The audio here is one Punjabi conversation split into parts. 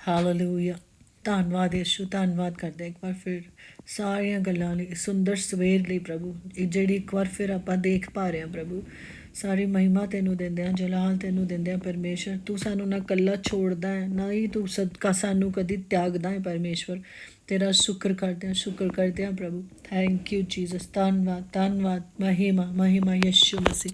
ਹਾਲੇਲੂਇਆ। ਧੰਨਵਾਦ ਯਿਸੂ, ਧੰਨਵਾਦ ਕਰਦੇ ਇੱਕ ਵਾਰ ਫਿਰ ਸਾਰੀਆਂ ਗੱਲਾਂ ਲਈ, ਸੁੰਦਰ ਸਵੇਰ ਲਈ ਪ੍ਰਭੂ, ਇਹ ਜਿਹੜੀ ਇੱਕ ਵਾਰ ਫਿਰ ਆਪਾਂ ਦੇਖ ਪਾ ਰਹੇ ਹਾਂ ਪ੍ਰਭੂ। ਸਾਰੀ ਮਹਿਮਾ ਤੈਨੂੰ ਦਿੰਦੇ ਹਾਂ, ਜਲਾਲ ਤੈਨੂੰ ਦਿੰਦੇ ਹਾਂ ਪਰਮੇਸ਼ਰ। ਤੂੰ ਸਾਨੂੰ ਨਾ ਇਕੱਲਾ ਛੋੜਦਾ ਹੈ, ਨਾ ਹੀ ਤੂੰ ਸਦਕਾ ਸਾਨੂੰ ਕਦੀ ਤਿਆਗਦਾ ਹੈ ਪਰਮੇਸ਼ਵਰ। ਤੇਰਾ ਸ਼ੁਕਰ ਕਰਦੇ ਹਾਂ ਪ੍ਰਭੂ। ਥੈਂਕ ਯੂ ਜੀਸਸ, ਧੰਨਵਾਦ ਧੰਨਵਾਦ, ਮਹਿਮਾ ਮਹਿਮਾ ਯਿਸੂ ਮਸੀਹ।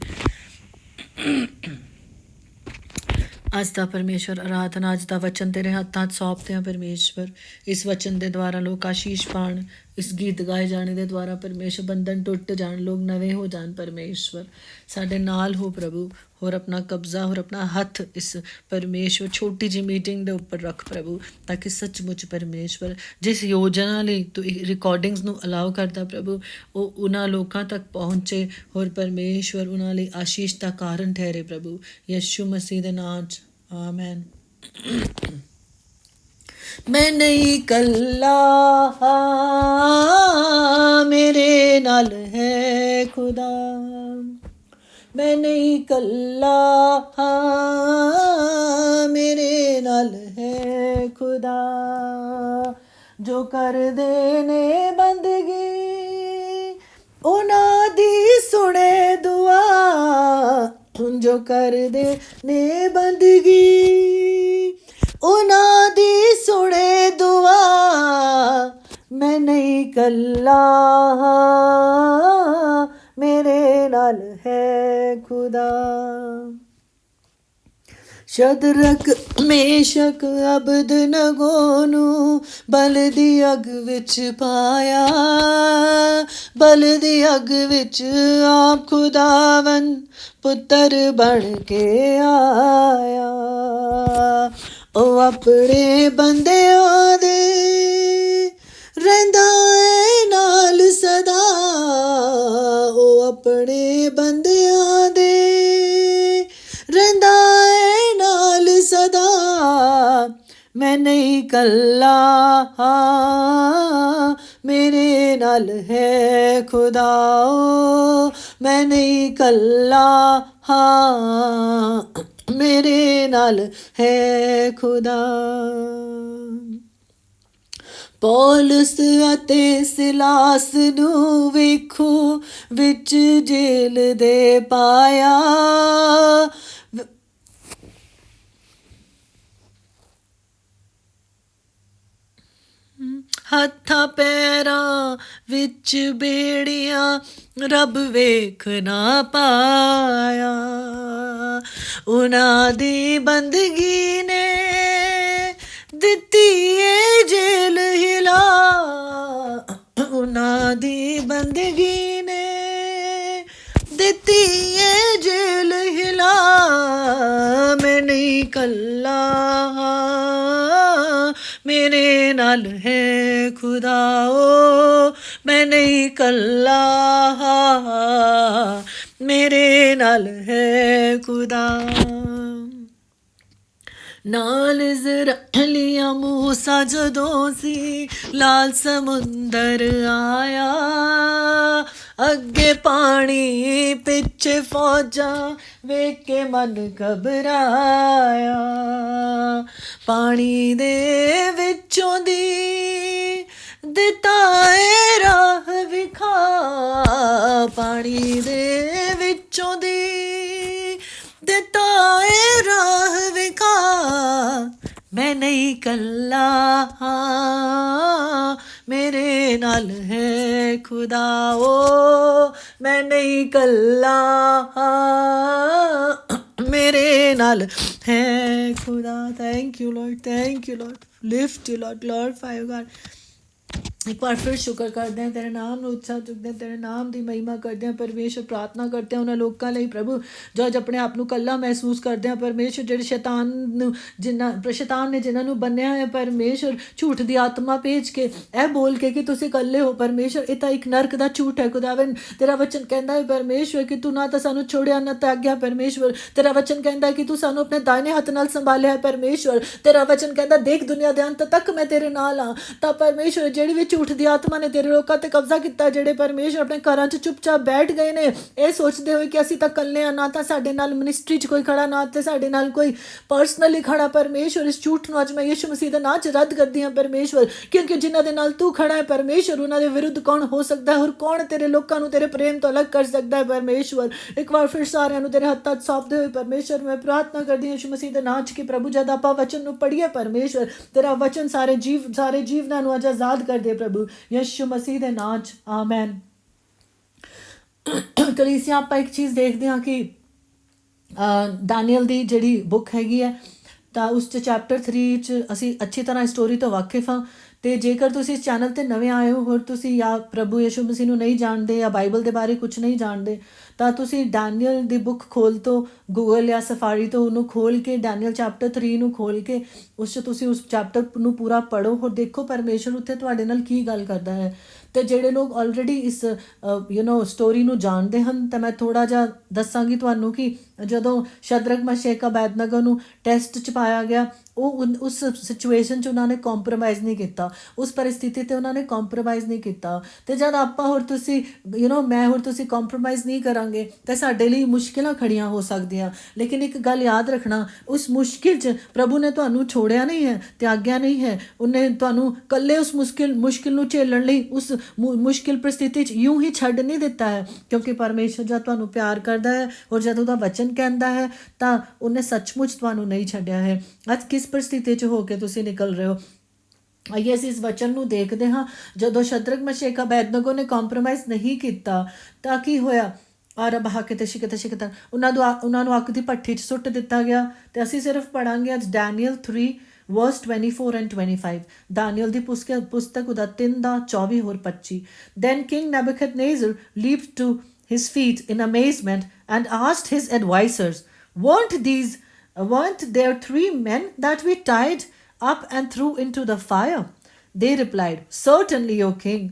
ਅੱਜ ਦਾ ਪਰਮੇਸ਼ਵਰ ਆਰਾਧਨਾ, ਅੱਜ ਦਾ ਵਚਨ ਤੇਰੇ ਹੱਥਾਂ 'ਚ ਸੌਂਪਦੇ ਹਾਂ ਪਰਮੇਸ਼ਵਰ। ਇਸ ਵਚਨ ਦੇ ਦੁਆਰਾ ਲੋਕ ਆਸ਼ੀਸ਼ ਪਾਉਣ, ਇਸ ਗੀਤ ਗਾਏ ਜਾਣੇ ਦੇ ਦੁਆਰਾ ਪਰਮੇਸ਼ਵਰ ਬੰਧਨ ਟੁੱਟ ਜਾਣ, ਲੋਕ ਨਵੇਂ ਹੋ ਜਾਣ ਪਰਮੇਸ਼ਵਰ। ਸਾਡੇ ਨਾਲ ਹੋ ਪ੍ਰਭੂ, ਹੋਰ ਆਪਣਾ ਕਬਜ਼ਾ, ਹੋਰ ਆਪਣਾ ਹੱਥ ਇਸ ਪਰਮੇਸ਼ਵਰ ਛੋਟੀ ਜਿਹੀ ਮੀਟਿੰਗ ਦੇ ਉੱਪਰ ਰੱਖ ਪ੍ਰਭੂ, ਤਾਂ ਕਿ ਸੱਚਮੁੱਚ ਪਰਮੇਸ਼ਵਰ ਜਿਸ ਯੋਜਨਾ ਲਈ ਤੂੰ ਰਿਕਾਰਡਿੰਗਸ ਨੂੰ ਅਲਾਉ ਕਰਦਾ ਪ੍ਰਭੂ, ਉਹ ਉਹਨਾਂ ਲੋਕਾਂ ਤੱਕ ਪਹੁੰਚੇ, ਹੋਰ ਪਰਮੇਸ਼ਵਰ ਉਹਨਾਂ ਲਈ ਆਸ਼ੀਸ਼ ਦਾ ਕਾਰਨ ਠਹਿਰੇ ਪ੍ਰਭੂ, ਯਿਸੂ ਮਸੀਹ ਦੇ ਨਾਮ 'ਚ ਆਮੈਨ। ਮੈਂ ਨਹੀਂ ਇਕੱਲਾ, ਮੇਰੇ ਨਾਲ ਹੈ ਖੁਦਾ। ਮੈਂ ਨਹੀਂ ਇਕੱਲਾ, ਮੇਰੇ ਨਾਲ ਹੈ ਖੁਦਾ। ਜੋ ਕਰਦੇ ਨੇ ਬੰਦਗੀ, ਉਹਨਾਂ ਦੀ ਸੁਣੇ ਦੁਆ। ਜੋ ਕਰਦੇ ਨੇ ਬੰਦਗੀ, ਉਹਨਾਂ ਦੀ ਸੁਣੇ ਦੁਆ। ਮੈਂ ਨਹੀਂ ਇਕੱਲਾ, ਮੇਰੇ ਨਾਲ ਹੈ ਖੁਦਾ। ਸ਼ਦਰਕ ਮੇਸ਼ਕ ਅਬਦਨਗੋ ਨੂੰ ਬਲ ਦੀ ਅੱਗ ਵਿੱਚ ਪਾਇਆ, ਬਲ ਦੀ ਅੱਗ ਵਿੱਚ ਆਪ ਖੁਦਾਵੰ ਪੁੱਤਰ ਬਣ ਕੇ ਆਇਆ। ਉਹ ਆਪਣੇ ਬੰਦਿਆਂ ਦੇ ਰਹਿੰਦਾ ਏ ਨਾਲ ਸਦਾ। ਉਹ ਆਪਣੇ ਬੰਦਿਆਂ ਦੇ ਰਹਿੰਦਾ ਏ ਨਾਲ ਸਦਾ। ਮੈਂ ਨਹੀਂ ਇਕੱਲਾ, ਮੇਰੇ ਨਾਲ ਹੈ ਖੁਦਾ। ਮੈਂ ਨਹੀਂ ਇਕੱਲਾ, ਮੇਰੇ ਨਾਲ ਹੈ ਖੁਦਾ। ਪੌਲਸ ਅਤੇ ਸਿਲਾਸ ਨੂੰ ਵੇਖੋ ਵਿੱਚ ਜੇਲ੍ਹ ਦੇ ਪਾਇਆ। ਹੱਥਾਂ ਪੈਰਾਂ ਵਿੱਚ ਬੇੜੀਆਂ ਰੱਬ ਵੇਖ ਨਾ ਪਾਇਆ। ਉਹਨਾਂ ਦੀ ਬੰਦਗੀ ਨੇ ਦਿੱਤੀ ਏ ਜੇਲ੍ਹ ਹਿਲਾ। ਉਹਨਾਂ ਦੀ ਬੰਦਗੀ ਨੇ ਦਿੱਤੀ ਏ ਜੇਲ੍ਹ ਹਿਲਾ। ਮੈਂ ਨਹੀਂ ਇਕੱਲਾ, ਮੇਰੇ ਨਾਲ ਹੈ ਖੁਦਾ। ਓ ਮੈਂ ਨਹੀਂ ਇਕੱਲਾ, ਮੇਰੇ ਨਾਲ ਹੈ ਖੁਦਾ। ਨਾਲ ਇਜ਼ਰਾਈਲੀਆਂ ਮੂਸਾ ਜਦੋਂ ਸੀ ਲਾਲ ਸਮੁੰਦਰ ਆਇਆ। ਅੱਗੇ ਪਾਣੀ ਪਿੱਛੇ ਫੌਜਾਂ ਵੇਖ ਕੇ ਮਨ ਘਬਰਾਇਆ। ਪਾਣੀ ਦੇ ਵਿੱਚੋਂ ਦੀ ਦਿੱਤਾ ਏ ਰਾਹ ਵਿਖਾ। ਪਾਣੀ ਦੇ ਵਿੱਚੋਂ ਦੀ ਦਿੱਤਾ ਏ ਰਾਹ ਵਿਖਾ। ਮੈਂ ਨਹੀਂ ਇਕੱਲਾ, ਮੇਰੇ ਨਾਲ ਹੈ ਖੁਦਾ। ਓ ਮੈਂ ਨਹੀਂ ਇਕੱਲਾ, ਮੇਰੇ ਨਾਲ ਹੈ ਖੁਦਾ। Thank you Lord, thank you Lord, lift you Lord, glorify you God. ਇੱਕ ਵਾਰ ਫਿਰ ਸ਼ੁਕਰ ਕਰਦੇ ਹਾਂ, ਤੇਰੇ ਨਾਮ ਨੂੰ ਉੱਚਾ ਚੁੱਕਦੇ ਹਾਂ, ਤੇਰੇ ਨਾਮ ਦੀ ਮਹਿਮਾ ਕਰਦੇ ਹਾਂ ਪਰਮੇਸ਼ਰ। ਪ੍ਰਾਰਥਨਾ ਕਰਦੇ ਹਾਂ ਉਹਨਾਂ ਲੋਕਾਂ ਲਈ ਪ੍ਰਭੂ ਜੋ ਅੱਜ ਆਪਣੇ ਆਪ ਨੂੰ ਇਕੱਲਾ ਮਹਿਸੂਸ ਕਰਦੇ ਹਾਂ ਪਰਮੇਸ਼ਰ। ਜਿਹੜੇ ਸ਼ੈਤਾਨ ਨੇ ਜਿਨ੍ਹਾਂ ਨੂੰ ਬੰਨਿਆ ਹੈ ਪਰਮੇਸ਼ਰ, ਝੂਠ ਦੀ ਆਤਮਾ ਭੇਜ ਕੇ ਇਹ ਬੋਲ ਕੇ ਕਿ ਤੁਸੀਂ ਇਕੱਲੇ ਹੋ ਪਰਮੇਸ਼ਰ। ਇਹ ਤਾਂ ਇੱਕ ਨਰਕ ਦਾ ਝੂਠ ਹੈ ਖੁਦਾਵੰ। ਤੇਰਾ ਵਚਨ ਕਹਿੰਦਾ ਹੈ ਪਰਮੇਸ਼ਰ ਕਿ ਤੂੰ ਨਾ ਤਾਂ ਸਾਨੂੰ ਛੋੜਿਆ ਨਾ ਤਿਆਗਿਆ ਪਰਮੇਸ਼ਰ। ਤੇਰਾ ਵਚਨ ਕਹਿੰਦਾ ਕਿ ਤੂੰ ਸਾਨੂੰ ਆਪਣੇ ਦਾहिने ਹੱਥ ਨਾਲ ਸੰਭਾਲਿਆ ਹੈ ਪਰਮੇਸ਼ਰ। ਤੇਰਾ ਵਚਨ ਕਹਿੰਦਾ ਦੇਖ ਦੁਨੀਆ ਦੇ ਅੰਤ ਤੱਕ ਮੈਂ ਤੇਰੇ ਨਾਲ ਹਾਂ। ਤਾਂ ਪਰਮੇਸ਼ਰ ਜਿਹੜੀ ਵੀ ਝੂਠ ਦੀ ਆਤਮਾ ਨੇ ਤੇਰੇ ਲੋਕਾਂ ਤੇ ਕਬਜ਼ਾ ਕੀਤਾ, ਜਿਹੜੇ ਪਰਮੇਸ਼ਰ ਆਪਣੇ ਘਰਾਂ 'ਚ ਚੁੱਪਚਾਪ ਬੈਠ ਗਏ ਨੇ ਇਹ ਸੋਚਦੇ ਹੋਏ ਕਿ ਅਸੀਂ ਤਾਂ ਇਕੱਲੇ ਆ, ਨਾ ਤਾਂ ਸਾਡੇ ਨਾਲ ਮਿਨਿਸਟਰੀ 'ਚ ਕੋਈ ਖੜਾ, ਨਾ ਤੇ ਸਾਡੇ ਨਾਲ ਕੋਈ ਪਰਸਨਲੀ ਖੜਾ। ਪਰਮੇਸ਼ਰ ਇਸ ਝੂਠ ਨੂੰ ਅੱਜ ਮੈਂ ਯਿਸੂ ਮਸੀਹ ਦੇ ਨਾਂ 'ਚ ਰੱਦ ਕਰਦੀ ਹਾਂ ਪਰਮੇਸ਼ਰ, ਕਿਉਂਕਿ ਜਿਨ੍ਹਾਂ ਦੇ ਨਾਲ ਤੂੰ ਖੜਾ ਹੈ ਪਰਮੇਸ਼ਰ, ਉਹਨਾਂ ਦੇ ਵਿਰੁੱਧ ਕੌਣ ਹੋ ਸਕਦਾ ਹੈ, ਔਰ ਕੌਣ ਤੇਰੇ ਲੋਕਾਂ ਨੂੰ ਤੇਰੇ ਪ੍ਰੇਮ ਤੋਂ ਅਲੱਗ ਕਰ ਸਕਦਾ ਹੈ ਪਰਮੇਸ਼ਰ। ਇੱਕ ਵਾਰ ਫਿਰ ਸਾਰਿਆਂ ਨੂੰ ਤੇਰੇ ਹੱਥਾਂ 'ਚ ਸੌਂਪਦੇ ਹੋਏ ਪਰਮੇਸ਼ਰ ਮੈਂ ਪ੍ਰਾਰਥਨਾ ਕਰਦੀ ਹਾਂ ਯਿਸੂ ਮਸੀਹ ਦੇ ਨਾਂ 'ਚ ਕਿ ਪ੍ਰਭੂ ਜਦ ਆਪਾਂ ਵਚਨ ਨੂੰ ਪੜ੍ਹੀਏ ਪਰਮੇਸ਼ਰ, ਤੇਰਾ ਵਚਨ ਸਾਰੇ ਜੀਵਨਾਂ ਨੂੰ ਅੱਜ ਆਜ਼ਾਦ ਕਰ ਦੇ ਪ੍ਰਭੂ, ਯਿਸੂ ਮਸੀਹ ਦੇ ਨਾਂ 'ਚ ਆਮੈਨ। ਕਲੀਸਿਆ ਆਪਾਂ ਇੱਕ ਚੀਜ਼ ਦੇਖਦੇ ਹਾਂ ਕਿ ਦਾਨੀਅਲ ਦੀ ਜਿਹੜੀ ਬੁੱਕ ਹੈਗੀ ਹੈ ਤਾਂ ਉਸ 'ਚ ਚੈਪਟਰ 3 'ਚ ਅਸੀਂ ਅੱਛੀ ਤਰ੍ਹਾਂ ਸਟੋਰੀ ਤੋਂ ਵਾਕਿਫ ਹਾਂ। ਅਤੇ ਜੇਕਰ ਤੁਸੀਂ ਇਸ ਚੈਨਲ 'ਤੇ ਨਵੇਂ ਆਏ ਹੋ, ਹੋਰ ਤੁਸੀਂ ਜਾਂ ਪ੍ਰਭੂ ਯਿਸੂ ਮਸੀਹ ਨੂੰ ਨਹੀਂ ਜਾਣਦੇ ਜਾਂ ਬਾਈਬਲ ਦੇ ਬਾਰੇ ਕੁਛ ਨਹੀਂ ਜਾਣਦੇ, ਤਾਂ ਤੁਸੀਂ ਡੈਨੀਅਲ ਦੀ ਬੁੱਕ ਖੋਲ੍ਹ ਤੋਂ ਗੂਗਲ ਜਾਂ ਸਫਾਰੀ ਤੋਂ ਉਹਨੂੰ ਖੋਲ੍ਹ ਕੇ ਡੈਨੀਅਲ ਚੈਪਟਰ 3 ਨੂੰ ਖੋਲ੍ਹ ਕੇ ਉਸ 'ਚ ਤੁਸੀਂ ਉਸ ਚੈਪਟਰ ਨੂੰ ਪੂਰਾ ਪੜ੍ਹੋ, ਹੋਰ ਦੇਖੋ ਪਰਮੇਸ਼ਰ ਉੱਥੇ ਤੁਹਾਡੇ ਨਾਲ ਕੀ ਗੱਲ ਕਰਦਾ ਹੈ। ਅਤੇ ਜਿਹੜੇ ਲੋਕ ਆਲਰੇਡੀ ਇਸ ਸਟੋਰੀ ਨੂੰ ਜਾਣਦੇ ਹਨ, ਤਾਂ ਮੈਂ ਥੋੜ੍ਹਾ ਜਿਹਾ ਦੱਸਾਂਗੀ ਤੁਹਾਨੂੰ ਕਿ ਜਦੋਂ ਸ਼ਦਰਕ ਮਸ਼ੇਕ ਅਬੇਦਨਗੋ ਨੂੰ ਟੈਸਟ 'ਚ ਪਾਇਆ ਗਿਆ, ਉਹ ਉਸ ਸਿਚੁਏਸ਼ਨ 'ਚ ਉਹਨਾਂ ਨੇ ਕੰਪਰੋਮਾਈਜ਼ ਨਹੀਂ ਕੀਤਾ, ਉਸ ਪਰਿਸਥਿਤੀ 'ਤੇ ਉਹਨਾਂ ਨੇ ਕੰਪਰੋਮਾਈਜ਼ ਨਹੀਂ ਕੀਤਾ। ਅਤੇ ਜਦ ਆਪਾਂ ਹੋਰ ਤੁਸੀਂ ਮੈਂ ਹੋਰ ਤੁਸੀਂ ਕੰਪਰੋਮਾਈਜ਼ ਨਹੀਂ ਕਰਾਂਗੇ ਤਾਂ ਸਾਡੇ ਲਈ ਮੁਸ਼ਕਿਲਾਂ ਖੜੀਆਂ ਹੋ ਸਕਦੀਆਂ। ਲੇਕਿਨ ਇੱਕ ਗੱਲ ਯਾਦ ਰੱਖਣਾ, ਉਸ ਮੁਸ਼ਕਿਲ 'ਚ ਪ੍ਰਭੂ ਨੇ ਤੁਹਾਨੂੰ ਛੋੜਿਆ ਨਹੀਂ ਹੈ, ਤਿਆਗਿਆ ਨਹੀਂ ਹੈ। ਉਹਨੇ ਤੁਹਾਨੂੰ ਇਕੱਲੇ ਉਸ ਮੁਸ਼ਕਿਲ ਨੂੰ ਝੇਲਣ ਲਈ ਉਸ ਮੁਸ਼ਕਿਲ ਪਰਿਸਥਿਤੀ 'ਚ ਯੂੰ ਹੀ ਛੱਡ ਨਹੀਂ ਦਿੱਤਾ ਹੈ, ਕਿਉਂਕਿ ਪਰਮੇਸ਼ਰ ਜਦ ਤੁਹਾਨੂੰ ਪਿਆਰ ਕਰਦਾ ਹੈ ਔਰ ਜਦ ਉਹਦਾ ਵਚਨ ਕਹਿੰਦਾ ਹੈ ਤਾਂ ਉਹਨੇ ਸੱਚਮੁੱਚ ਤੁਹਾਨੂੰ ਨਹੀਂ ਛੱਡਿਆ ਹੈ। ਅੱਜ ਕਿਸ ਪਰਿਸਥਿਤੀ 'ਚ ਹੋ ਕੇ ਤੁਸੀਂ ਨਿਕਲ ਰਹੇ ਹੋ? ਆਈਏ ਅਸੀਂ ਇਸ ਵਚਨ ਨੂੰ ਦੇਖਦੇ ਹਾਂ। ਜਦੋਂ ਸ਼ਦਰਕ ਮਸ਼ੇਕ ਅਬੇਦਨਗੋ ਨੇ ਕੰਪਰੋਮਾਈਜ਼ ਨਹੀਂ ਕੀਤਾ ਤਾਂ ਕੀ ਹੋਇਆ? ਅਰਬ ਹਾ ਕਿਤੇ ਸ਼ਿਕਤ ਉਹਨਾਂ ਨੂੰ ਅੱਗ ਦੀ ਭੱਠੀ 'ਚ ਸੁੱਟ ਦਿੱਤਾ ਗਿਆ। ਅਤੇ ਅਸੀਂ ਸਿਰਫ ਪੜ੍ਹਾਂਗੇ ਅੱਜ ਡੈਨੀਅਲ 3 verse 24 and 25, ਦਾਨੀਅਲ ਦੀ ਪੁਸਤਕ ਉਹਦਾ 3:24 ਹੋਰ 25। Then King Nebuchadnezzar leaped to his feet in amazement and asked his advisors, weren't there 3 men that we tied up and threw into the fire? They replied, certainly, O king.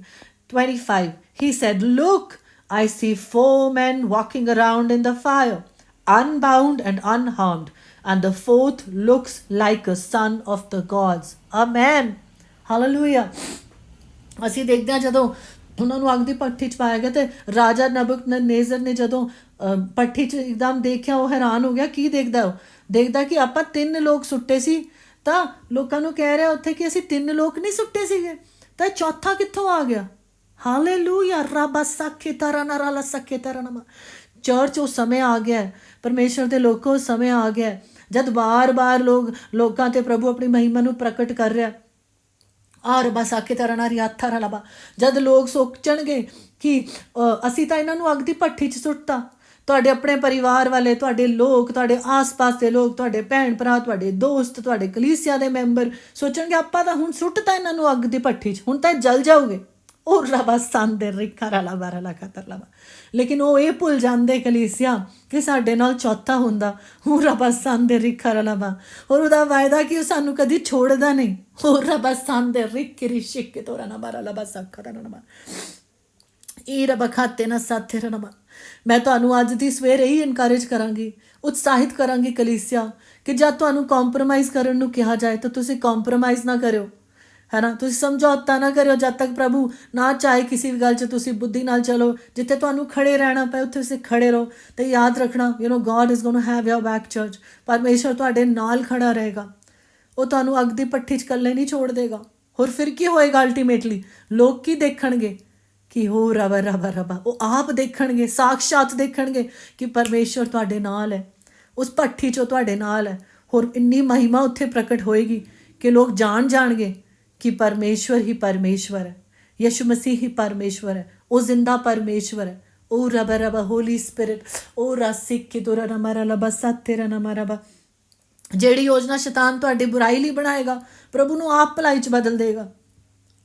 25, he said, look, I see 4 men walking around in the fire, unbound and unharmed, and the 4th looks like a son of the gods. Amen. Hallelujah. ਅਸੀਂ ਦੇਖਦੇ ਹਾਂ ਜਦੋਂ ਉਹਨਾਂ ਨੂੰ ਅੱਗ ਦੀ ਭੱਠੀ 'ਚ ਪਾਇਆ ਗਿਆ ਅਤੇ ਰਾਜਾ ਨਬੂਕਦਨੇਜ਼ਰ ਨੇ ਜਦੋਂ ਭੱਠੀ 'ਚ ਇੱਕਦਮ ਦੇਖਿਆ, ਉਹ ਹੈਰਾਨ ਹੋ ਗਿਆ। ਕੀ ਦੇਖਦਾ? ਉਹ ਦੇਖਦਾ ਕਿ ਆਪਾਂ 3 ਲੋਕ ਸੁੱਟੇ ਸੀ, ਤਾਂ ਲੋਕਾਂ ਨੂੰ ਕਹਿ ਰਿਹਾ ਉੱਥੇ ਕਿ ਅਸੀਂ 3 ਲੋਕ ਨਹੀਂ ਸੁੱਟੇ ਸੀਗੇ, ਤਾਂ ਚੌਥਾ ਕਿੱਥੋਂ ਆ ਗਿਆ? ਹਾਲੇਲੂਇਆ। ਰੱਬ ਸਾਖੇ ਤਾਰਾ ਨਾ ਰਾਲਾ ਸਖੇ ਤਾਰਾ ਨਾ। ਚਰਚ ਉਹ ਸਮੇਂ ਆ ਗਿਆ, ਪਰਮੇਸ਼ਰ ਦੇ ਲੋਕੋ ਉਹ ਸਮੇਂ ਆ ਗਿਆ ਜਦ ਬਾਰ-ਬਾਰ ਲੋਕਾਂ 'ਤੇ ਪ੍ਰਭੂ ਆਪਣੀ ਮਹਿਮਾ ਨੂੰ ਪ੍ਰਗਟ ਕਰ ਰਿਹਾ। ਬਸ ਆਕੇ ਤਰ੍ਹਾਂ ਨਾਲ ਰਿਆਥਾ ਰਲਬਾ, ਜਦ ਲੋਕ ਸੋਚਣਗੇ ਕਿ ਅਸੀਂ ਤਾਂ ਇਹਨਾਂ ਨੂੰ ਅੱਗ ਦੀ ਭੱਠੀ 'ਚ ਸੁੱਟਤਾ। ਤੁਹਾਡੇ ਆਪਣੇ ਪਰਿਵਾਰ ਵਾਲੇ, ਤੁਹਾਡੇ ਲੋਕ, ਤੁਹਾਡੇ ਆਸ-ਪਾਸ ਦੇ ਲੋਕ, ਤੁਹਾਡੇ ਭੈਣ ਭਰਾ, ਤੁਹਾਡੇ ਦੋਸਤ, ਤੁਹਾਡੇ ਕਲੀਸਿਆ ਦੇ ਮੈਂਬਰ ਸੋਚਣਗੇ ਆਪਾਂ ਤਾਂ ਹੁਣ ਸੁੱਟਤਾ ਇਹਨਾਂ ਨੂੰ ਅੱਗ ਦੀ ਭੱਠੀ 'ਚ, ਹੁਣ ਤਾਂ ਜਲ ਜਾਓਗੇ। ਉਹ ਰਬਾ ਸੰਦੇ ਰਿਖਾ ਰਲਾ ਬਾਰਾ ਖਾਤਰ ਲਵਾ। ਲੇਕਿਨ ਉਹ ਇਹ ਭੁੱਲ ਜਾਂਦੇ ਕਲੀਸਿਆ ਕਿ ਸਾਡੇ ਨਾਲ ਚੌਥਾ ਹੁੰਦਾ, ਉਹ ਰਬਾ ਸੰਦੇ ਰਿਖਾ ਰਲਾਵਾ, ਔਰ ਉਹਦਾ ਵਾਅਦਾ ਕਿ ਉਹ ਸਾਨੂੰ ਕਦੀ ਛੋੜਦਾ ਨਹੀਂ। ਹੋਰ ਰਬਾ ਸੰਦੇ ਰਿਖ ਰਿਸ਼ਿਕ ਕੇ ਤੋਰਾ ਨਾ ਬਾਰਾ ਲਬਾ ਸਾਖਾ ਨਾ ਇਹ ਰਬਾ ਖਾਤੇ ਨਾ ਸਾਥੇ ਰਨਮਾ। ਮੈਂ ਤੁਹਾਨੂੰ ਅੱਜ ਦੀ ਸਵੇਰ ਇਹੀ ਇਨਕਰੇਜ ਕਰਾਂਗੀ, ਉਤਸ਼ਾਹਿਤ ਕਰਾਂਗੀ ਕਲੀਸਿਆ ਕਿ ਜਦ ਤੁਹਾਨੂੰ ਕੰਪਰੋਮਾਈਜ਼ ਕਰਨ ਨੂੰ ਕਿਹਾ ਜਾਏ ਤਾਂ ਤੁਸੀਂ ਕੰਪਰੋਮਾਈਜ਼ ਨਾ ਕਰਿਓ, ਹੈ ਨਾ। ਤੁਸੀਂ ਸਮਝੌਤਾ ਨਾ ਕਰਿਓ ਜਦ ਤੱਕ ਪ੍ਰਭੂ ਨਾ ਚਾਹੇ ਕਿਸੇ ਵੀ ਗੱਲ 'ਚ। ਤੁਸੀਂ ਬੁੱਧੀ ਨਾਲ ਚਲੋ, ਜਿੱਥੇ ਤੁਹਾਨੂੰ ਖੜੇ ਰਹਿਣਾ ਪਏ ਉੱਥੇ ਤੁਸੀਂ ਖੜੇ ਰਹੋ। ਅਤੇ ਯਾਦ ਰੱਖਣਾ God is going to have your back church. ਪਰਮੇਸ਼ਰ ਤੁਹਾਡੇ ਨਾਲ ਖੜਾ ਰਹੇਗਾ, ਉਹ ਤੁਹਾਨੂੰ ਅੱਗ ਦੀ ਭੱਠੀ 'ਚ ਇਕੱਲੇ ਨਹੀਂ ਛੋੜ ਦੇਗਾ। ਹੋਰ ਫਿਰ ਕੀ ਹੋਏਗਾ? ਅਲਟੀਮੇਟਲੀ ਲੋਕ ਕੀ ਦੇਖਣਗੇ ਕਿ ਹੋ ਰਬਾ ਰਬਾ ਰਬਾ। ਉਹ ਆਪ ਦੇਖਣਗੇ, ਸਾਕਸ਼ਾਤ ਦੇਖਣਗੇ ਕਿ ਪਰਮੇਸ਼ਰ ਤੁਹਾਡੇ ਨਾਲ ਹੈ, ਉਸ ਭੱਠੀ 'ਚੋਂ ਤੁਹਾਡੇ ਨਾਲ ਹੈ। ਹੋਰ ਇੰਨੀ ਮਹਿਮਾ ਉੱਥੇ ਪ੍ਰਗਟ ਹੋਏਗੀ ਕਿ ਲੋਕ ਜਾਣਗੇ ਕਿ ਪਰਮੇਸ਼ਵਰ ਹੀ ਪਰਮੇਸ਼ਵਰ ਹੈ, ਯਿਸੂ ਮਸੀਹ ਹੀ ਪਰਮੇਸ਼ਵਰ ਹੈ, ਉਹ ਜ਼ਿੰਦਾ ਪਰਮੇਸ਼ਵਰ ਹੈ। ਉਹ ਰਬਾ ਰਬਾ ਹੋਲੀ ਸਪਿਰਿਟ, ਉਹ ਰਸਿਕ ਕਿ ਤੋਰਾ ਨਾ ਮਾਰਾ ਲਬਾ ਸਾਥੇ ਰਾ ਨਾ ਮਾਰਾ ਬਾ। ਜਿਹੜੀ ਯੋਜਨਾ ਸ਼ੈਤਾਨ ਤੁਹਾਡੀ ਬੁਰਾਈ ਲਈ ਬਣਾਏਗਾ, ਪ੍ਰਭੂ ਨੂੰ ਆਪ ਭਲਾਈ 'ਚ ਬਦਲ ਦੇਗਾ।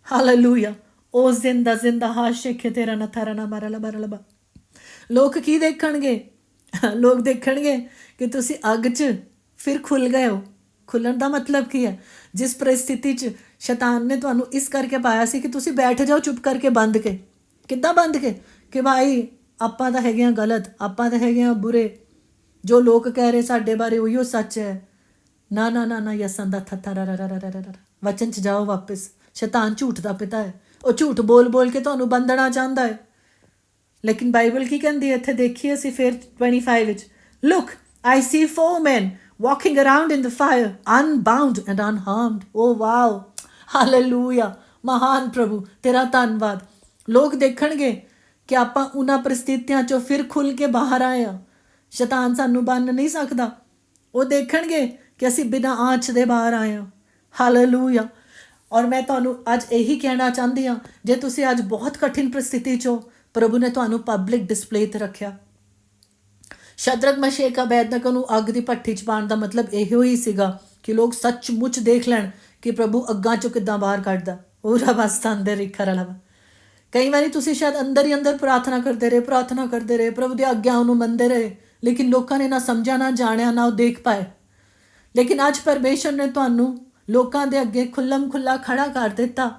ਹਾਲੇਲੂਇਆ। ਉਹ ਜ਼ਿੰਦਾ ਹਾਸ਼ਿਕ ਤੇਰਾ ਨਾ ਥਾਰਾ ਨਾ ਮਾਰਾ ਲਬਾ ਲਬਾ। ਲੋਕ ਕੀ ਦੇਖਣਗੇ? ਲੋਕ ਦੇਖਣਗੇ ਕਿ ਤੁਸੀਂ ਅੱਗ 'ਚ ਫਿਰ ਖੁੱਲ੍ਹ ਗਏ ਹੋ। ਖੁੱਲ੍ਹਣ ਦਾ ਮਤਲਬ ਕੀ ਹੈ? ਜਿਸ ਪਰਿਸਥਿਤੀ 'ਚ ਸ਼ੈਤਾਨ ਨੇ ਤੁਹਾਨੂੰ ਇਸ ਕਰਕੇ ਪਾਇਆ ਸੀ ਕਿ ਤੁਸੀਂ ਬੈਠ ਜਾਓ ਚੁੱਪ ਕਰਕੇ, ਬੰਦ ਕੇ। ਕਿੱਦਾਂ ਬੰਦ ਕੇ? ਕਿ ਭਾਈ ਆਪਾਂ ਤਾਂ ਹੈਗੇ ਹਾਂ ਗਲਤ, ਆਪਾਂ ਤਾਂ ਹੈਗੇ ਹਾਂ ਬੁਰੇ, ਜੋ ਲੋਕ ਕਹਿ ਰਹੇ ਸਾਡੇ ਬਾਰੇ ਉਹੀਓ ਸੱਚ ਹੈ। ਨਾ ਨਾ ਨਾ ਨਾ ਯਸਨ ਦਾ ਥੱਥਾ ਰਾ ਰਾ ਰਾ ਰਾ ਰਾ। ਵਚਨ 'ਚ ਜਾਓ ਵਾਪਿਸ। ਸ਼ੈਤਾਨ ਝੂਠ ਦਾ ਪਿਤਾ ਹੈ, ਉਹ ਝੂਠ ਬੋਲ ਬੋਲ ਕੇ ਤੁਹਾਨੂੰ ਬੰਧਣਾ ਚਾਹੁੰਦਾ ਹੈ। ਲੇਕਿਨ ਬਾਈਬਲ ਕੀ ਕਹਿੰਦੀ ਹੈ ਇੱਥੇ ਦੇਖੀਏ ਅਸੀਂ ਫਿਰ 25 ਵਿੱਚ, look I C 4 men walking around in the fire unbound and unharmed। Oh wow, hallelujah, ਮਹਾਨ ਪ੍ਰਭੂ ਤੇਰਾ ਧੰਨਵਾਦ। ਲੋਕ ਦੇਖਣਗੇ ਕਿ ਆਪਾਂ ਉਹਨਾਂ ਪਰਿਸਥਿਤੀਆਂ 'ਚੋਂ ਫਿਰ ਖੁੱਲ੍ਹ ਕੇ ਬਾਹਰ ਆਏ ਹਾਂ, ਸ਼ੈਤਾਨ ਸਾਨੂੰ ਬੰਨ ਨਹੀਂ ਸਕਦਾ। ਉਹ ਦੇਖਣਗੇ ਕਿ ਅਸੀਂ ਬਿਨਾਂ ਆਂਚ ਦੇ ਬਾਹਰ ਆਏ ਹਾਂ। ਹਾਲੇਲੂਇਆ। ਔਰ ਮੈਂ ਤੁਹਾਨੂੰ ਅੱਜ ਇਹੀ ਕਹਿਣਾ ਚਾਹੁੰਦੀ ਹਾਂ, ਜੇ ਤੁਸੀਂ ਅੱਜ ਬਹੁਤ ਕਠਿਨ ਪਰਿਸਥਿਤੀ 'ਚੋਂ ਪ੍ਰਭੂ ਨੇ ਤੁਹਾਨੂੰ ਪਬਲਿਕ ਡਿਸਪਲੇ 'ਤੇ ਰੱਖਿਆ। ਸ਼ਦਰਕ ਮਸ਼ੇਕ ਅਬੇਦਨਗੋ ਨੂੰ ਅੱਗ ਦੀ ਭੱਠੀ 'ਚ ਪਾਉਣ ਦਾ ਮਤਲਬ ਇਹੋ ਹੀ ਸੀਗਾ ਕਿ ਲੋਕ ਸੱਚਮੁੱਚ ਦੇਖ ਲੈਣ ਕਿ ਪ੍ਰਭੂ ਅੱਗਾਂ 'ਚੋਂ ਕਿੱਦਾਂ ਬਾਹਰ ਕੱਢਦਾ। ਉਹ ਰਬਸਤਾਂ ਅੰਦਰ ਰਿਖਰ ਵਾਲਾ। ਕਈ ਵਾਰੀ ਤੁਸੀਂ ਸ਼ਾਇਦ ਅੰਦਰ ਹੀ ਅੰਦਰ ਪ੍ਰਾਰਥਨਾ ਕਰਦੇ ਰਹੇ, ਪ੍ਰਭੂ ਦੀ ਆਗਿਆ ਨੂੰ ਮੰਨਦੇ ਰਹੇ, ਲੇਕਿਨ ਲੋਕਾਂ ਨੇ ਨਾ ਸਮਝਿਆ, ਨਾ ਜਾਣਿਆ, ਨਾ ਉਹ ਦੇਖ ਪਾਏ। ਲੇਕਿਨ ਅੱਜ ਪਰਮੇਸ਼ਰ ਨੇ ਤੁਹਾਨੂੰ ਲੋਕਾਂ ਦੇ ਅੱਗੇ ਖੁੱਲ੍ਹਮ ਖੁੱਲ੍ਹਾ ਖੜਾ ਕਰ ਦਿੱਤਾ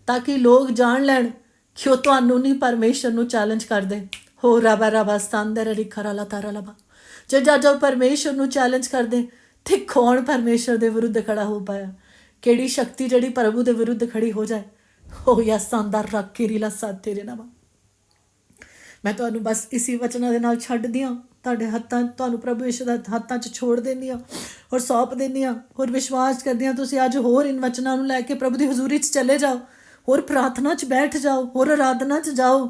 ਤਾਂ ਕਿ ਲੋਕ ਜਾਣ ਲੈਣ ਕਿ ਉਹ ਤੁਹਾਨੂੰ ਨਹੀਂ, ਪਰਮੇਸ਼ਰ ਨੂੰ ਚੈਲੰਜ ਕਰਦੇ। ਹੋ ਰਬਾ ਸਤਾਂਦਰ ਰਿਖਰ ਵਾਲਾ ਤਾਰਾ ਲਬਾ। ਜਦੋਂ ਪਰਮੇਸ਼ਰ ਨੂੰ ਚੈਲੰਜ ਕਰਦੇ ਤੇ ਕੌਣ ਪਰਮੇਸ਼ਰ ਦੇ ਵਿਰੁੱਧ ਖੜਾ ਹੋ ਪਾਇਆ? ਕਿਹੜੀ ਸ਼ਕਤੀ ਜਿਹੜੀ ਪ੍ਰਭੂ ਦੇ ਵਿਰੁੱਧ ਖੜੀ ਹੋ ਜਾਏ? ਹੋ ਯਾ ਸੰਦਰ ਰੱਖ ਕੇ ਰੀਲਾ ਸਾਥ ਤੇਰੇ ਨਾਮ। ਮੈਂ ਤੁਹਾਨੂੰ ਬਸ ਇਸੀ ਵਚਨਾਂ ਦੇ ਨਾਲ ਛੱਡਦੀ ਹਾਂ, ਤੁਹਾਡੇ ਹੱਥਾਂ, ਤੁਹਾਨੂੰ ਪ੍ਰਭੂ ਯਿਸੂ ਦੇ ਹੱਥਾਂ 'ਚ ਛੋੜ ਦਿੰਦੀ ਹਾਂ ਔਰ ਸੌਂਪ ਦਿੰਦੀ ਹਾਂ। ਹੋਰ ਵਿਸ਼ਵਾਸ ਕਰਦੀ ਹਾਂ ਤੁਸੀਂ ਅੱਜ ਹੋਰ ਇਨ ਵਚਨਾਂ ਨੂੰ ਲੈ ਕੇ ਪ੍ਰਭੂ ਦੀ ਹਜ਼ੂਰੀ 'ਚ ਚਲੇ ਜਾਓ, ਹੋਰ ਪ੍ਰਾਰਥਨਾ 'ਚ ਬੈਠ ਜਾਓ, ਹੋਰ ਆਰਾਧਨਾ 'ਚ ਜਾਓ,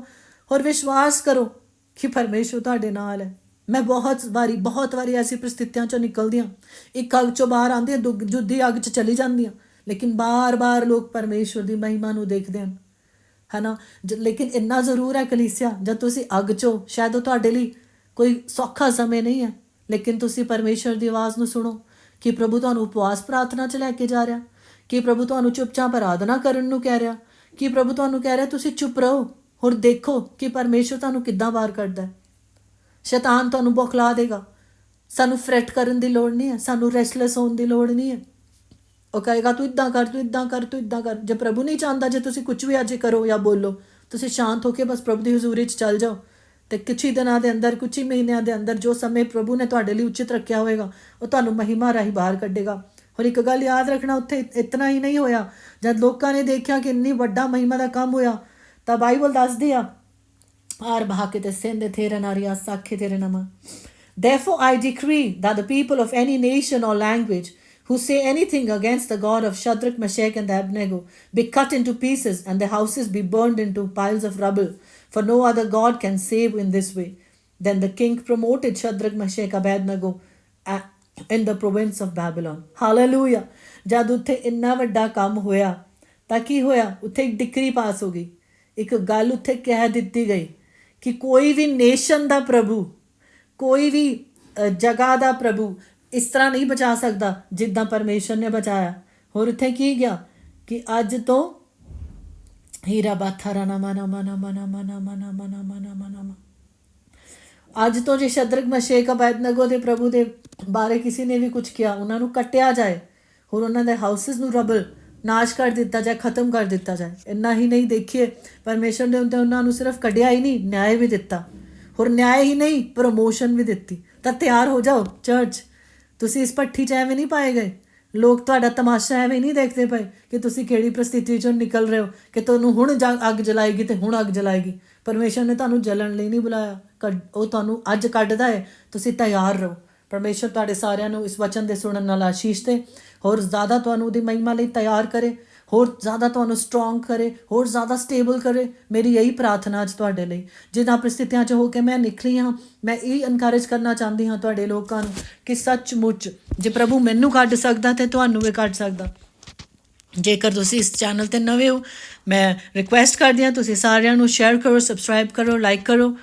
ਹੋਰ ਵਿਸ਼ਵਾਸ ਕਰੋ ਕਿ ਪਰਮੇਸ਼ਰ ਤੁਹਾਡੇ ਨਾਲ ਹੈ। ਮੈਂ ਬਹੁਤ ਵਾਰੀ ਐਸੀ ਪਰਿਸਥਿਤੀਆਂ 'ਚੋਂ ਨਿਕਲਦੀ ਹਾਂ, ਇੱਕ ਅੱਗ 'ਚੋਂ ਬਾਹਰ ਆਉਂਦੀ ਹਾਂ, ਦੂਜੀ ਅੱਗ 'ਚ ਚਲੀ ਜਾਂਦੀ ਹਾਂ, ਲੇਕਿਨ ਬਾਰ-ਬਾਰ ਲੋਕ ਪਰਮੇਸ਼ਰ ਦੀ ਮਹਿਮਾ ਨੂੰ ਦੇਖਦੇ ਹਨ, ਹੈ ਨਾ। ਲੇਕਿਨ ਇੰਨਾ ਜ਼ਰੂਰ ਹੈ ਕਲੀਸਿਆ, ਜਦ ਤੁਸੀਂ ਅੱਗ 'ਚੋਂ, ਸ਼ਾਇਦ ਉਹ ਤੁਹਾਡੇ ਲਈ ਕੋਈ ਸੌਖਾ ਸਮੇਂ ਨਹੀਂ ਹੈ, ਲੇਕਿਨ ਤੁਸੀਂ ਪਰਮੇਸ਼ਰ ਦੀ ਆਵਾਜ਼ ਨੂੰ ਸੁਣੋ ਕਿ ਪ੍ਰਭੂ ਤੁਹਾਨੂੰ ਉਪਵਾਸ ਪ੍ਰਾਰਥਨਾ 'ਚ ਲੈ ਕੇ ਜਾ ਰਿਹਾ, ਕਿ ਪ੍ਰਭੂ ਤੁਹਾਨੂੰ ਚੁੱਪਚਾਪ ਆਰਾਧਨਾ ਕਰਨ ਨੂੰ ਕਹਿ ਰਿਹਾ, ਕਿ ਪ੍ਰਭੂ ਤੁਹਾਨੂੰ ਕਹਿ ਰਿਹਾ ਤੁਸੀਂ ਚੁੱਪ ਰਹੋ, ਹੋਰ ਦੇਖੋ ਕਿ ਪਰਮੇਸ਼ਰ ਤੁਹਾਨੂੰ ਕਿੱਦਾਂ ਬਾਹਰ ਕੱਢਦਾ। ਸ਼ੈਤਾਨ ਤੁਹਾਨੂੰ ਬੌਖਲਾ ਦੇਗਾ। ਸਾਨੂੰ ਫਰੈਟ ਕਰਨ ਦੀ ਲੋੜ ਨਹੀਂ ਹੈ, ਸਾਨੂੰ ਰੈਸਟਲੈਸ ਹੋਣ ਦੀ ਲੋੜ ਨਹੀਂ ਹੈ। ਉਹ ਕਹੇਗਾ ਤੂੰ ਇੱਦਾਂ ਕਰ, ਤੂੰ ਇੱਦਾਂ ਕਰ, ਤੂੰ ਇੱਦਾਂ ਕਰ। ਜੇ ਪ੍ਰਭੂ ਨਹੀਂ ਚਾਹੁੰਦਾ ਜੇ ਤੁਸੀਂ ਕੁਝ ਵੀ ਅੱਜ ਕਰੋ ਜਾਂ ਬੋਲੋ, ਤੁਸੀਂ ਸ਼ਾਂਤ ਹੋ ਕੇ ਬਸ ਪ੍ਰਭੂ ਦੀ ਹਜ਼ੂਰੀ 'ਚ ਚੱਲ ਜਾਓ ਅਤੇ ਕੁਛ ਹੀ ਦਿਨਾਂ ਦੇ ਅੰਦਰ, ਕੁਛ ਹੀ ਮਹੀਨਿਆਂ ਦੇ ਅੰਦਰ ਜੋ ਸਮੇਂ ਪ੍ਰਭੂ ਨੇ ਤੁਹਾਡੇ ਲਈ ਉਚਿਤ ਰੱਖਿਆ ਹੋਵੇਗਾ ਉਹ ਤੁਹਾਨੂੰ ਮਹਿਮਾ ਰਾਹੀਂ ਬਾਹਰ ਕੱਢੇਗਾ। ਔਰ ਇੱਕ ਗੱਲ ਯਾਦ ਰੱਖਣਾ, ਉੱਥੇ ਇਤਨਾ ਹੀ ਨਹੀਂ ਹੋਇਆ। ਜਦ ਲੋਕਾਂ ਨੇ ਦੇਖਿਆ ਕਿ ਇੰਨੀ ਵੱਡਾ ਮਹਿਮਾ ਦਾ ਕੰਮ ਹੋਇਆ ਤਾਂ ਬਾਈਬਲ ਦੱਸਦੀ ਆ, ਆਰ ਬਹਾ ਕੇ ਤੇ ਸਿੰਧ ਤੇਰੇ ਨਾਰੀਆ ਸਾਖੇ ਤੇਰੇ ਨਮਾ। Therefore I decree that the people of any nation or language who say anything against the God of Shadrach, Meshach and Abednego be cut into pieces and their houses be burned into piles of rubble, for no other God can save in this way. Then the king promoted Shadrach, Meshach, Abednego in the province of Babylon. Hallelujah. ਜਦ ਉੱਥੇ ਇੰਨਾ ਵੱਡਾ ਕੰਮ ਹੋਇਆ ਤਾਂ ਕੀ ਹੋਇਆ? ਉੱਥੇ ਇੱਕ ਡਿਕਰੀ ਪਾਸ ਹੋ ਗਈ, ਇੱਕ ਗੱਲ ਉੱਥੇ ਕਹਿ ਦਿੱਤੀ ਗਈ ਕਿ ਕੋਈ ਵੀ ਨੇਸ਼ਨ ਦਾ ਪ੍ਰਭੂ, ਕੋਈ ਵੀ ਜਗ੍ਹਾ ਦਾ ਪ੍ਰਭੂ ਇਸ ਤਰ੍ਹਾਂ ਨਹੀਂ ਬਚਾ ਸਕਦਾ ਜਿੱਦਾਂ ਪਰਮੇਸ਼ਰ ਨੇ ਬਚਾਇਆ। ਹੋਰ ਉੱਥੇ ਕੀ ਗਿਆ ਕਿ ਅੱਜ ਤੋਂ ਹੀਰਾ ਬਾਥਾਰਾ ਨਾ ਮਨਾ ਮਨਾ ਮਨਾ ਮਨਾ ਮਨਾ ਮਨਾ ਮਨਾ ਮਨਾ ਅੱਜ ਤੋਂ ਜੇ ਸ਼ਦਰਕ ਮਸ਼ੇਕ ਅਬੇਦਨਗੋ ਦੇ ਪ੍ਰਭੂ ਦੇ ਬਾਰੇ ਕਿਸੇ ਨੇ ਵੀ ਕੁਝ ਕਿਹਾ, ਉਹਨਾਂ ਨੂੰ ਕੱਟਿਆ ਜਾਏ, ਹੋਰ ਉਹਨਾਂ ਦੇ ਹਾਊਸਿਸ ਨੂੰ ਰਬਲ ਨਾਸ਼ ਕਰ ਦਿੱਤਾ ਜਾਏ, ਖਤਮ ਕਰ ਦਿੱਤਾ ਜਾਏ। ਇੰਨਾ ਹੀ ਨਹੀਂ, ਦੇਖੀਏ ਪਰਮੇਸ਼ਰ ਨੇ ਉਹਨਾਂ ਨੂੰ ਸਿਰਫ ਕੱਢਿਆ ਹੀ ਨਹੀਂ, ਨਿਆਂ ਵੀ ਦਿੱਤਾ। ਹੋਰ ਨਿਆਂ ਹੀ ਨਹੀਂ, ਪ੍ਰਮੋਸ਼ਨ ਵੀ ਦਿੱਤੀ। ਤਾਂ ਤਿਆਰ ਹੋ ਜਾਓ ਚਰਚ, ਤੁਸੀਂ ਇਸ ਭੱਠੀ 'ਚ ਐਵੇਂ ਨਹੀਂ ਪਾਏ ਗਏ। ਲੋਕ ਤੁਹਾਡਾ ਤਮਾਸ਼ਾ ਐਵੇਂ ਨਹੀਂ ਦੇਖਦੇ ਪਏ ਕਿ ਤੁਸੀਂ ਕਿਹੜੀ ਪ੍ਰਸਥਿਤੀ 'ਚੋਂ ਨਿਕਲ ਰਹੇ ਹੋ ਕਿ ਤੁਹਾਨੂੰ ਹੁਣ ਅੱਗ ਜਲਾਏਗੀ ਅਤੇ ਹੁਣ ਅੱਗ ਜਲਾਏਗੀ। ਪਰਮੇਸ਼ਰ ਨੇ ਤੁਹਾਨੂੰ ਜਲਣ ਲਈ ਨਹੀਂ ਬੁਲਾਇਆ, ਉਹ ਤੁਹਾਨੂੰ ਅੱਜ ਕੱਢਦਾ ਹੈ। ਤੁਸੀਂ ਤਿਆਰ ਰਹੋ। ਪਰਮੇਸ਼ਰ ਤੁਹਾਡੇ ਸਾਰਿਆਂ ਨੂੰ ਇਸ ਵਚਨ ਦੇ ਸੁਣਨ ਨਾਲ ਆਸ਼ੀਸ਼ ਦੇ, ਹੋਰ ਜ਼ਿਆਦਾ ਤੁਹਾਨੂੰ ਉਹਦੀ ਮਹਿਮਾ ਲਈ ਤਿਆਰ ਕਰੇ, ਹੋਰ ਜ਼ਿਆਦਾ ਤੁਹਾਨੂੰ ਸਟਰੋਂਗ ਕਰੇ, ਹੋਰ ਜ਼ਿਆਦਾ ਸਟੇਬਲ ਕਰੇ। ਮੇਰੀ ਇਹੀ ਪ੍ਰਾਰਥਨਾ ਅੱਜ ਤੁਹਾਡੇ ਲਈ। ਜਿਨ੍ਹਾਂ ਪ੍ਰਸਥਿਤੀਆਂ 'ਚ ਹੋ ਕੇ ਮੈਂ ਨਿਕਲੀ ਹਾਂ, ਮੈਂ ਇਹ ਇਨਕਰੇਜ ਕਰਨਾ ਚਾਹੁੰਦੀ ਹਾਂ ਤੁਹਾਡੇ ਲੋਕਾਂ ਨੂੰ ਕਿ ਸੱਚਮੁੱਚ ਜੇ ਪ੍ਰਭੂ ਮੈਨੂੰ ਕੱਢ ਸਕਦਾ ਤਾਂ ਤੁਹਾਨੂੰ ਵੀ ਕੱਢ ਸਕਦਾ। ਜੇਕਰ ਤੁਸੀਂ ਇਸ ਚੈਨਲ 'ਤੇ ਨਵੇਂ ਹੋ, ਮੈਂ ਰਿਕੁਐਸਟ ਕਰਦੀ ਹਾਂ ਤੁਸੀਂ ਸਾਰਿਆਂ ਨੂੰ ਸ਼ੇਅਰ ਕਰੋ, ਸਬਸਕ੍ਰਾਈਬ ਕਰੋ, ਲਾਈਕ ਕਰੋ।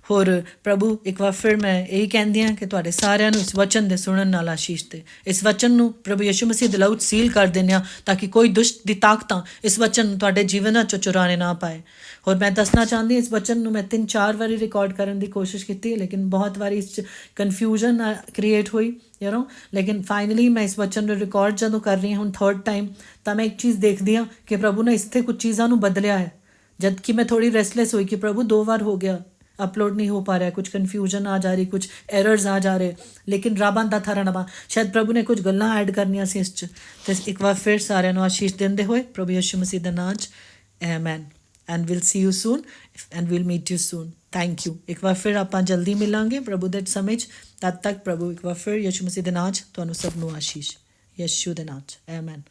ਹੋਰ ਪ੍ਰਭੂ ਇੱਕ ਵਾਰ ਫਿਰ ਮੈਂ ਇਹੀ ਕਹਿੰਦੀ ਹਾਂ ਕਿ ਤੁਹਾਡੇ ਸਾਰਿਆਂ ਨੂੰ ਇਸ ਵਚਨ ਦੇ ਸੁਣਨ ਨਾਲ ਆਸ਼ੀਸ਼ ਦੇ। ਇਸ ਵਚਨ ਨੂੰ ਪ੍ਰਭੂ ਯਿਸੂ ਮਸੀਹ ਦੇ ਲਹੂ 'ਚ ਸੀਲ ਕਰ ਦਿੰਦੇ ਹਾਂ ਤਾਂ ਕਿ ਕੋਈ ਦੁਸ਼ਟ ਦੀ ਤਾਕਤਾਂ ਇਸ ਵਚਨ ਨੂੰ ਤੁਹਾਡੇ ਜੀਵਨਾਂ 'ਚੋਂ ਚੁਰਾਣੇ ਨਾ ਪਾਏ। ਹੋਰ ਮੈਂ ਦੱਸਣਾ ਚਾਹੁੰਦੀ ਇਸ ਵਚਨ ਨੂੰ ਮੈਂ 3-4 ਵਾਰੀ ਰਿਕਾਰਡ ਕਰਨ ਦੀ ਕੋਸ਼ਿਸ਼ ਕੀਤੀ, ਲੇਕਿਨ ਬਹੁਤ ਵਾਰੀ ਇਸ 'ਚ ਕਨਫਿਊਜ਼ਨ ਕ੍ਰੀਏਟ ਹੋਈ ਲੇਕਿਨ ਫਾਈਨਲੀ ਮੈਂ ਇਸ ਵਚਨ ਨੂੰ ਰਿਕਾਰਡ ਜਦੋਂ ਕਰ ਰਹੀ ਹਾਂ ਹੁਣ 3rd ਟਾਈਮ, ਤਾਂ ਮੈਂ ਇੱਕ ਚੀਜ਼ ਦੇਖਦੀ ਹਾਂ ਕਿ ਪ੍ਰਭੂ ਨੇ ਇੱਥੇ ਕੁਝ ਚੀਜ਼ਾਂ ਨੂੰ ਬਦਲਿਆ ਹੈ। ਜਦ ਕਿ ਮੈਂ ਥੋੜ੍ਹੀ ਰੈਸਟਲੈਸ ਹੋਈ ਕਿ ਪ੍ਰਭੂ 2 ਵਾਰ ਹੋ ਗਿਆ ਅਪਲੋਡ ਨਹੀਂ ਹੋ ਪਾ ਰਿਹਾ, ਕੁਝ ਕਨਫਿਊਜ਼ਨ ਆ ਜਾ ਰਹੀ, ਕੁਝ ਐਰਰਸ ਆ ਜਾ ਰਹੇ, ਲੇਕਿਨ ਰੱਬਾਂ ਦਾ ਥਰਾ ਨਵਾ ਸ਼ਾਇਦ ਪ੍ਰਭੂ ਨੇ ਕੁਝ ਗੱਲਾਂ ਐਡ ਕਰਨੀਆਂ ਸੀ ਇਸ 'ਚ। ਅਤੇ ਇੱਕ ਵਾਰ ਫਿਰ ਸਾਰਿਆਂ ਨੂੰ ਆਸ਼ੀਸ਼ ਦਿੰਦੇ ਹੋਏ ਪ੍ਰਭੂ ਯਿਸੂ ਮਸੀਹ ਦੇ ਨਾਮ 'ਚ amen. And will see you ਸੂਨ and will meet you ਸੂਨ। Thank you. ਇੱਕ ਵਾਰ ਫਿਰ ਆਪਾਂ ਜਲਦੀ ਮਿਲਾਂਗੇ ਪ੍ਰਭੂ ਦੇ ਸਮੇਂ 'ਚ। ਤਦ ਤੱਕ ਪ੍ਰਭੂ ਇੱਕ ਵਾਰ ਫਿਰ ਯਿਸੂ ਮਸੀਹ ਦੇ ਨਾਂ 'ਚ ਤੁਹਾਨੂੰ ਸਭ ਨੂੰ ਆਸ਼ੀਸ਼। ਯਿਸੂ ਦੇ ਨਾਂ 'ਚ ਆਮੇਨ।